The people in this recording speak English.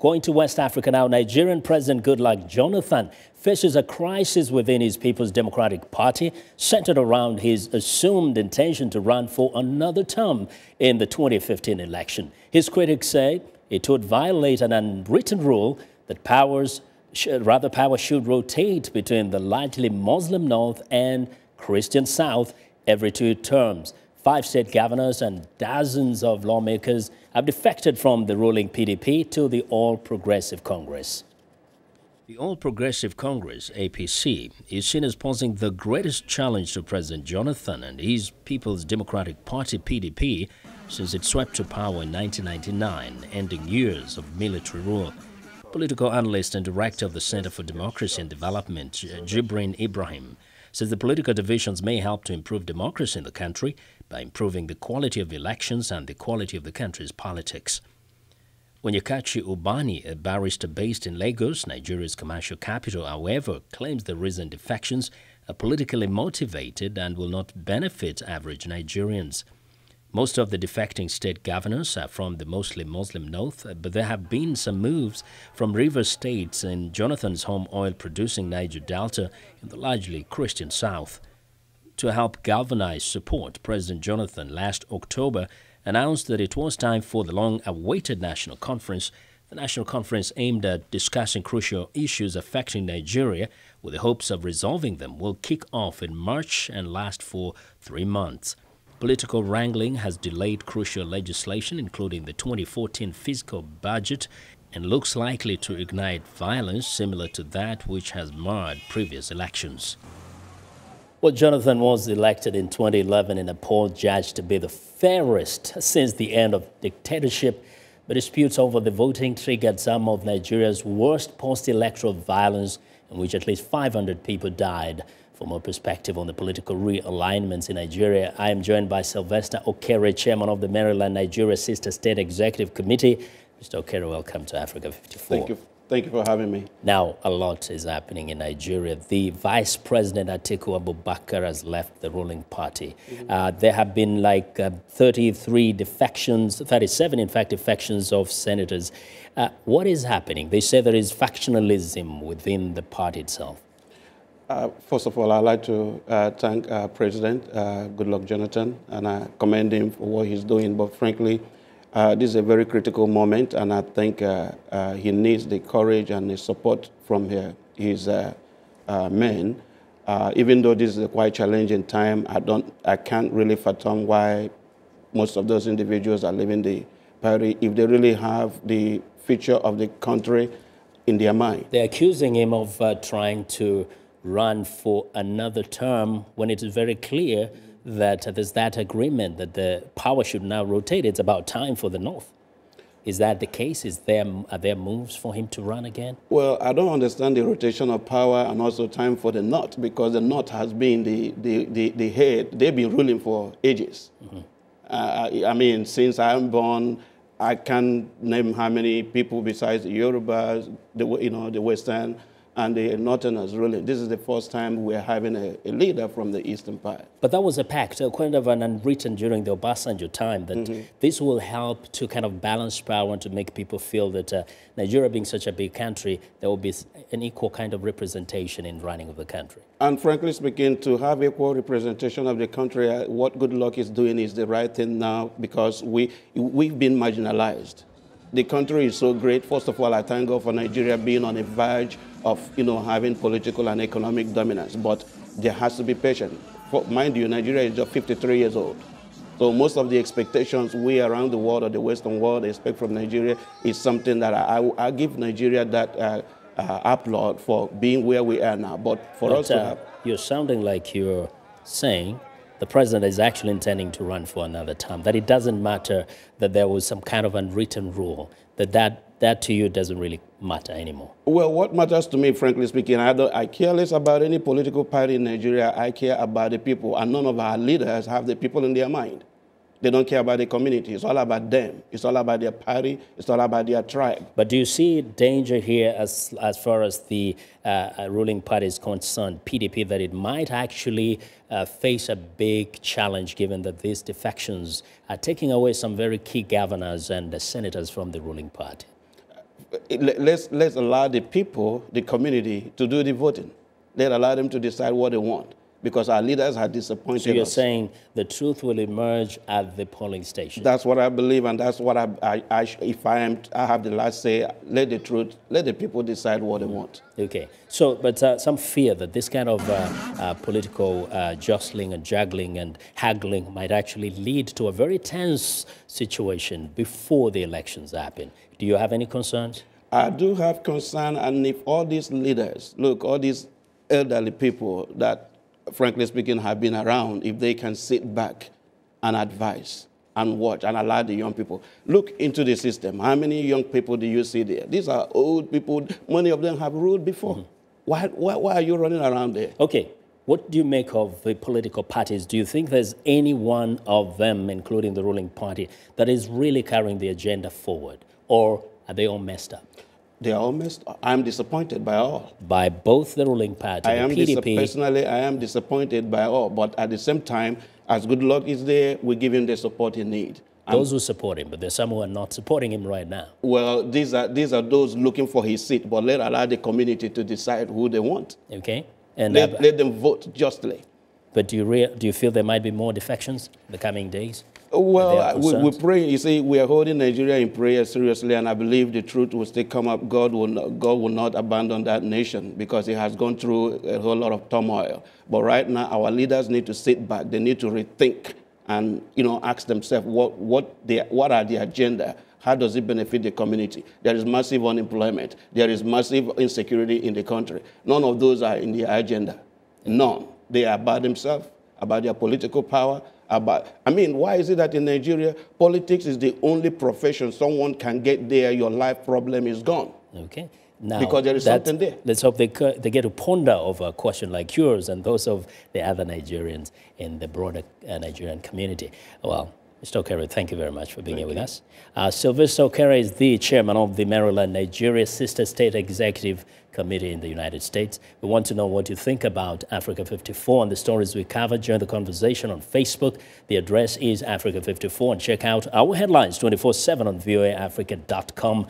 Going to West Africa now, Nigerian President Goodluck Jonathan faces a crisis within his People's Democratic Party, centered around his assumed intention to run for another term in the 2015 election. His critics say it would violate an unwritten rule that power should rotate between the largely Muslim North and Christian South every 2 terms. 5 state governors and dozens of lawmakers have defected from the ruling PDP to the All Progressive Congress. The All Progressive Congress, APC, is seen as posing the greatest challenge to President Jonathan and his People's Democratic Party, PDP, since it swept to power in 1999, ending years of military rule. Political analyst and director of the Center for Democracy and Development, Jibrin Ibrahim, says the political divisions may help to improve democracy in the country by improving the quality of elections and the quality of the country's politics. Onyekachi Ubani, a barrister based in Lagos, Nigeria's commercial capital, however, claims the recent defections are politically motivated and will not benefit average Nigerians. Most of the defecting state governors are from the mostly Muslim North, but there have been some moves from river states in Jonathan's home oil-producing Niger Delta in the largely Christian South. To help galvanize support, President Jonathan last October announced that it was time for the long-awaited national conference. The national conference aimed at discussing crucial issues affecting Nigeria with the hopes of resolving them will kick off in March and last for 3 months. Political wrangling has delayed crucial legislation, including the 2014 fiscal budget, and looks likely to ignite violence similar to that which has marred previous elections. Well, Jonathan was elected in 2011 in a poll judged to be the fairest since the end of dictatorship, but disputes over the voting triggered some of Nigeria's worst post-electoral violence, in which at least 500 people died. For more perspective on the political realignments in Nigeria, I am joined by Sylvester Okere, chairman of the Maryland Nigeria Sister State Executive Committee. Mr. Okere, welcome to Africa 54. Thank you for having me. Now, a lot is happening in Nigeria. The Vice President Atiku Abubakar has left the ruling party. There have been like 33 defections, 37 in fact, defections of senators. What is happening? They say there is factionalism within the party itself. First of all, I'd like to thank President Goodluck Jonathan, and I commend him for what he's doing. But frankly, this is a very critical moment, and I think he needs the courage and the support from his men. Even though this is a quite challenging time, I can't really fathom why most of those individuals are leaving the party if they really have the future of the country in their mind. They're accusing him of trying to run for another term when it is very clear that there's that agreement that the power should now rotate. It's about time for the North. Is that the case? Are there moves for him to run again? Well, I don't understand the rotation of power and also time for the North, because the North has been the head. They've been ruling for ages. I mean, since I'm born, I can't name how many people besides the Yorubas, the Western, and the Northerners ruling. This is the first time we're having a leader from the Eastern part. But that was a pact, kind of an unwritten during the Obasanjo time, that this will help to kind of balance power and to make people feel that Nigeria being such a big country, there will be an equal kind of representation in running of the country. And frankly speaking, to have equal representation of the country, what Goodluck is doing is the right thing now, because we've been marginalized. The country is so great. First of all, I thank God for Nigeria being on the verge of, having political and economic dominance. But there has to be patience. Mind you, Nigeria is just 53 years old. So most of the expectations we around the world or the Western world expect from Nigeria is something that I give Nigeria that applaud for being where we are now. But for us to have... You're sounding like you're saying the president is actually intending to run for another term, that it doesn't matter that there was some kind of unwritten rule, that to you doesn't really matter anymore. Well, what matters to me, frankly speaking, I care less about any political party in Nigeria. I care about the people, and none of our leaders have the people in their mind. They don't care about the community. It's all about them. It's all about their party. It's all about their tribe. But do you see danger here as far as the ruling party is concerned, PDP, that it might actually face a big challenge given that these defections are taking away some very key governors and senators from the ruling party? let's allow the people, the community, to do the voting. Let's allow them to decide what they want, because our leaders have disappointed us. So you're saying the truth will emerge at the polling station? That's what I believe, and that's what if I have the last say. Let the people decide what they want. Okay. So, but some fear that this kind of political jostling and juggling and haggling might actually lead to a very tense situation before the elections happen. Do you have any concerns? I do have concern, and if all these leaders, look, all these elderly people that, frankly speaking, have been around, if they can sit back and advise and watch and allow the young people. Look into the system. How many young people do you see there? These are old people. Many of them have ruled before. Why are you running around there? Okay. What do you make of the political parties? Do you think there's any one of them, including the ruling party, that is really carrying the agenda forward? Or are they all messed up? They are all messed up. I'm disappointed by all. By both the ruling party, the PDP? Personally, I am disappointed by all. But at the same time, as Goodluck is there, we give him the support he needs. Those who support him, but there's some who are not supporting him right now. Well, these are those looking for his seat, but let allow the community to decide who they want. Okay. And let them vote justly. But do you feel there might be more defections in the coming days? Well, we pray. You see, we are holding Nigeria in prayer seriously, and I believe the truth will still come up. God will not abandon that nation, because it has gone through a whole lot of turmoil. But right now, our leaders need to sit back. They need to rethink and ask themselves what are the agenda. How does it benefit the community? There is massive unemployment. There is massive insecurity in the country. None of those are in the agenda. None. They are about themselves, about their political power. Why is it that in Nigeria, politics is the only profession someone can get there, your life problem is gone? Okay. Now, because there is something there. Let's hope they get to ponder over a question like yours and those of the other Nigerians in the broader Nigerian community. Well, Mr. Okere, thank you very much for being here with us. Sylvester Okere is the chairman of the Maryland Nigeria Sister State Executive Committee in the United States. We want to know what you think about Africa 54 and the stories we covered during the conversation on Facebook. The address is Africa 54, and check out our headlines 24/7 on voaafrica.com.